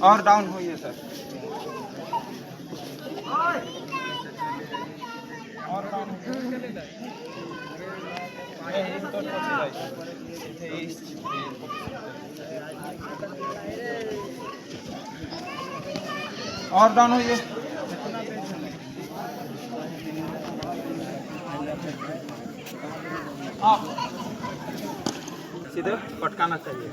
और डाउन होइए सर, और डाउन और डाउन होइए। आप सीधे पटकाना चाहिए।